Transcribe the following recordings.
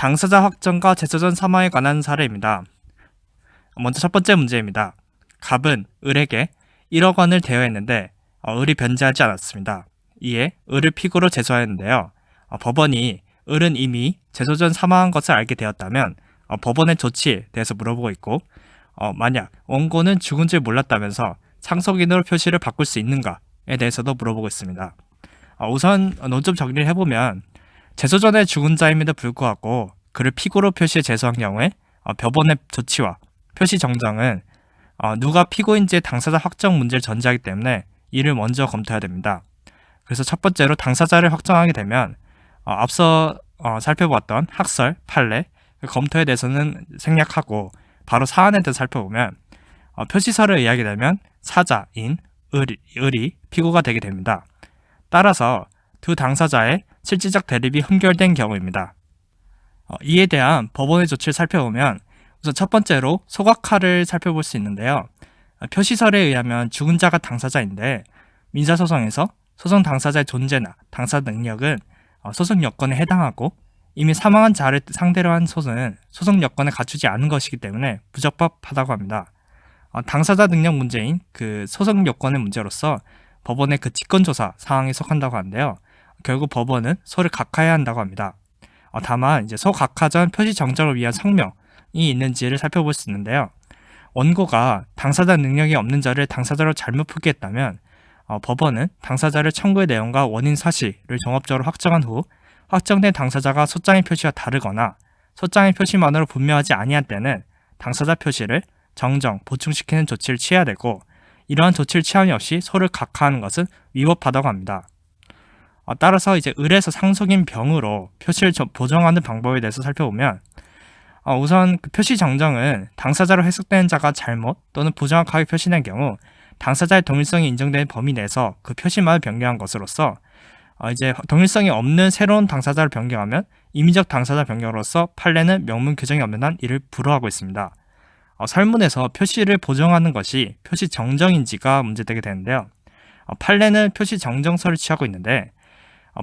당사자 확정과 제소전 사망에 관한 사례입니다. 먼저 첫 번째 문제입니다. 갑은 을에게 1억 원을 대여했는데 을이 변제하지 않았습니다. 이에 을을 피고로 제소하였는데요. 법원이 을은 이미 제소 전 사망한 것을 알게 되었다면 법원의 조치에 대해서 물어보고 있고, 만약 원고는 죽은 줄 몰랐다면서 상속인으로 표시를 바꿀 수 있는가에 대해서도 물어보고 있습니다. 우선 논점 정리를 해보면, 제소 전에 죽은 자임에도 불구하고 그를 피고로 표시에 제소한 경우에 법원의 조치와 표시 정정은 누가 피고인지의 당사자 확정 문제를 전제하기 때문에 이를 먼저 검토해야 됩니다. 그래서 첫 번째로 당사자를 확정하게 되면 앞서 살펴보았던 학설, 판례, 검토에 대해서는 생략하고 바로 사안에 대해서 살펴보면 표시서를 의하게 되면 사자인 을이 피고가 되게 됩니다. 따라서 두 당사자의 실질적 대립이 흠결된 경우입니다. 이에 대한 법원의 조치를 살펴보면 우선 첫 번째로 소각화를 살펴볼 수 있는데요. 표시설에 의하면 죽은 자가 당사자인데 민사소송에서 소송 당사자의 존재나 당사 능력은 소송 여건에 해당하고 이미 사망한 자를 상대로 한 소송은 소송 여건에 갖추지 않은 것이기 때문에 부적법하다고 합니다. 당사자 능력 문제인 그 소송 여건의 문제로서 법원의 그 직권조사 사항에 속한다고 하는데요. 결국 법원은 소를 각하해야 한다고 합니다. 다만 이제 소 각하 전 표시 정정을 위한 성명이 있는지를 살펴볼 수 있는데요. 원고가 당사자 능력이 없는 자를 당사자로 잘못 표기했다면 법원은 당사자를 청구의 내용과 원인 사실을 종합적으로 확정한 후 확정된 당사자가 소장의 표시와 다르거나 소장의 표시만으로 분명하지 아니한 때는 당사자 표시를 정정, 보충시키는 조치를 취해야 되고, 이러한 조치를 취함이 없이 소를 각하하는 것은 위법하다고 합니다. 따라서 이제 을에서 상속인 병으로 표시를 보정하는 방법에 대해서 살펴보면 우선 그 표시 정정은 당사자로 해석되는 자가 잘못 또는 부정확하게 표시된 경우 당사자의 동일성이 인정되는 범위 내에서 그 표시만을 변경한 것으로서 이제 동일성이 없는 새로운 당사자를 변경하면 임의적 당사자 변경으로서 판례는 명문 규정이 없는 한 이를 불허하고 있습니다. 설문에서 표시를 보정하는 것이 표시 정정인지가 문제되게 되는데요. 판례는 표시 정정서를 취하고 있는데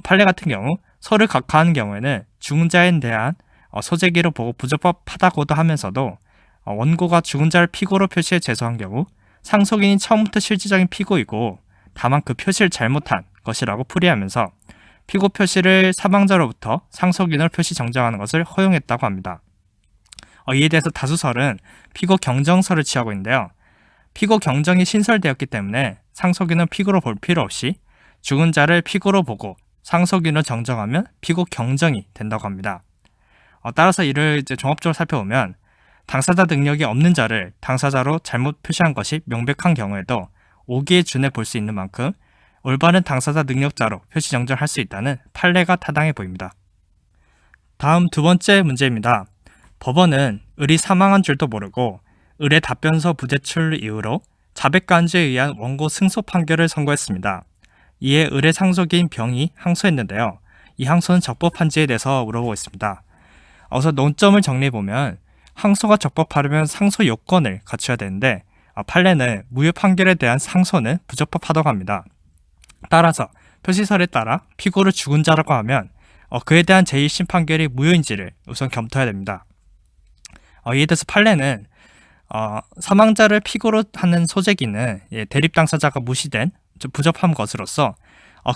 판례 같은 경우 소를 각하하는 경우에는 죽은 자에 대한 소재기로 보고 부적법하다고도 하면서도 원고가 죽은 자를 피고로 표시해 제소한 경우 상속인이 처음부터 실질적인 피고이고 다만 그 표시를 잘못한 것이라고 풀이하면서 피고 표시를 사망자로부터 상속인으로 표시 정정하는 것을 허용했다고 합니다. 이에 대해서 다수설은 피고 경정서를 취하고 있는데요. 피고 경정이 신설되었기 때문에 상속인은 피고로 볼 필요 없이 죽은 자를 피고로 보고 상속인으로 정정하면 피고 경정이 된다고 합니다. 따라서 이를 이제 종합적으로 살펴보면 당사자 능력이 없는 자를 당사자로 잘못 표시한 것이 명백한 경우에도 오기에 준해 볼 수 있는 만큼 올바른 당사자 능력자로 표시 정정할 수 있다는 판례가 타당해 보입니다. 다음 두 번째 문제입니다. 법원은 을이 사망한 줄도 모르고 을의 답변서 부제출 이후로 자백간주에 의한 원고 승소 판결을 선고했습니다. 이에 을의 상속인 병이 항소했는데요. 이 항소는 적법한지에 대해서 물어보고 있습니다. 우선 논점을 정리해보면 항소가 적법하려면 상소 요건을 갖춰야 되는데 판례는 무효 판결에 대한 상소는 부적법하다고 합니다. 따라서 표시설에 따라 피고를 죽은 자라고 하면 그에 대한 제1심 판결이 무효인지를 우선 검토해야 됩니다. 이에 대해서 판례는 사망자를 피고로 하는 소재기는 대립 당사자가 무시된 부적합한 것으로서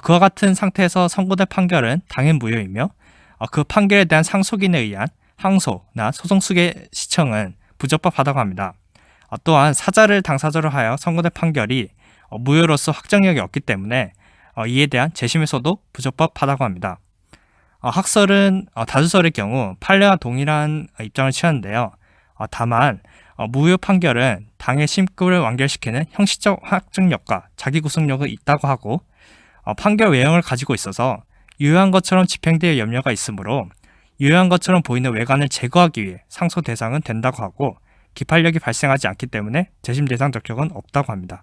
그와 같은 상태에서 선고된 판결은 당연 무효이며 그 판결에 대한 상속인에 의한 항소나 소송 수의 시청은 부적법하다고 합니다. 또한 사자를 당사자로 하여 선고된 판결이 무효로서 확정력이 없기 때문에 이에 대한 재심에서도 부적법하다고 합니다. 학설은 다수설의 경우 판례와 동일한 입장을 취하는데요. 다만 무효 판결은 당의 심급을 완결시키는 형식적 확증력과 자기구속력이 있다고 하고 판결 외형을 가지고 있어서 유효한 것처럼 집행될 염려가 있으므로 유효한 것처럼 보이는 외관을 제거하기 위해 상소 대상은 된다고 하고 기판력이 발생하지 않기 때문에 재심 대상 적격은 없다고 합니다.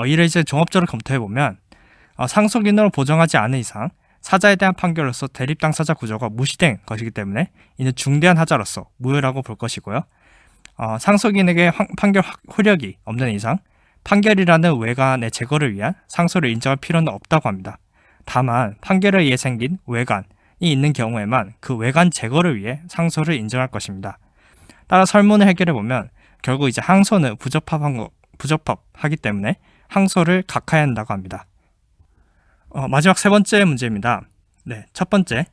이를 이제 종합적으로 검토해보면 상속인으로 보정하지 않은 이상 사자에 대한 판결로서 대립 당사자 구조가 무시된 것이기 때문에 이는 중대한 하자로서 무효라고 볼 것이고요. 상속인에게 판결 효력이 없는 이상 판결이라는 외관의 제거를 위한 상소를 인정할 필요는 없다고 합니다. 다만 판결에 의해 생긴 외관이 있는 경우에만 그 외관 제거를 위해 상소를 인정할 것입니다. 따라 설문을 해결해 보면 결국 이제 항소는 부적합하기 때문에 항소를 각하해야 한다고 합니다. 마지막 세 번째 문제입니다. 네, 첫 번째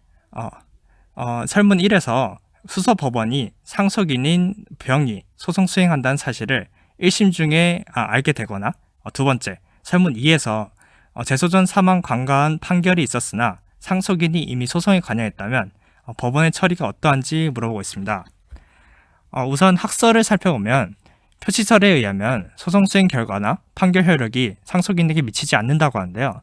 설문 1에서 수서 법원이 상속인인 병이 소송 수행한다는 사실을 1심 중에 알게 되거나 두 번째 설문 2에서 재소전 사망 관가한 판결이 있었으나 상속인이 이미 소송에 관여했다면 법원의 처리가 어떠한지 물어보고 있습니다. 우선 학설을 살펴보면 표시설에 의하면 소송 수행 결과나 판결 효력이 상속인에게 미치지 않는다고 하는데요.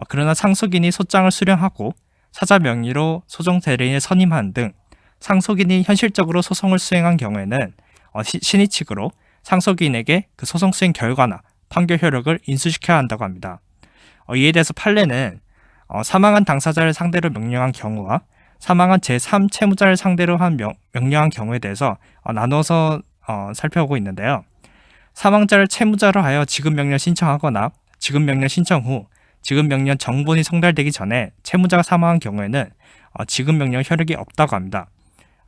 그러나 상속인이 소장을 수령하고 사자 명의로 소송 대리인을 선임하는 등 상속인이 현실적으로 소송을 수행한 경우에는 신의 측으로 상속인에게 그 소송 수행 결과나 판결 효력을 인수시켜야 한다고 합니다. 이에 대해서 판례는 사망한 당사자를 상대로 명령한 경우와 사망한 제3채무자를 상대로 한 명령한 경우에 대해서 나눠서 살펴보고 있는데요. 사망자를 채무자로 하여 지급명령 신청하거나 지급명령 신청 후 지급명령 정본이 송달되기 전에 채무자가 사망한 경우에는 지급명령 효력이 없다고 합니다.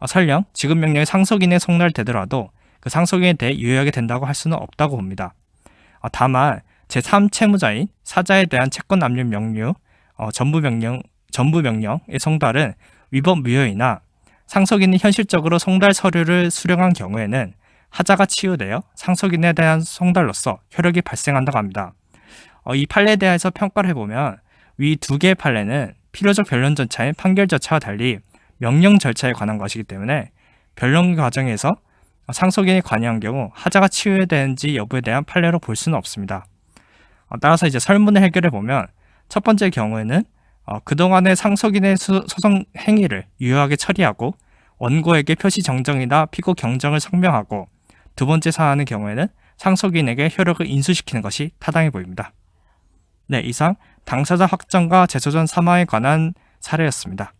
설령 지급명령이 상속인에 송달되더라도 그 상속인에 대해 유효하게 된다고 할 수는 없다고 봅니다. 다만 제3채무자인 사자에 대한 채권 남용 명령, 전부명령의 송달은 위법 무효이나 상속인이 현실적으로 송달 서류를 수령한 경우에는 하자가 치유되어 상속인에 대한 송달로서 효력이 발생한다고 합니다. 이 판례에 대해서 평가를 해보면 위 두 개의 판례는 필요적 변론 절차인 판결 절차와 달리 명령 절차에 관한 것이기 때문에 변론 과정에서 상속인이 관여한 경우 하자가 치유되는지 여부에 대한 판례로 볼 수는 없습니다. 따라서 이제 설문을 해결해 보면 첫 번째 경우에는 그동안의 상속인의 소송 행위를 유효하게 처리하고 원고에게 표시 정정이나 피고 경정을 성명하고 두 번째 사안의 경우에는 상속인에게 효력을 인수시키는 것이 타당해 보입니다. 네, 이상 당사자 확정과 재소전 사망에 관한 사례였습니다.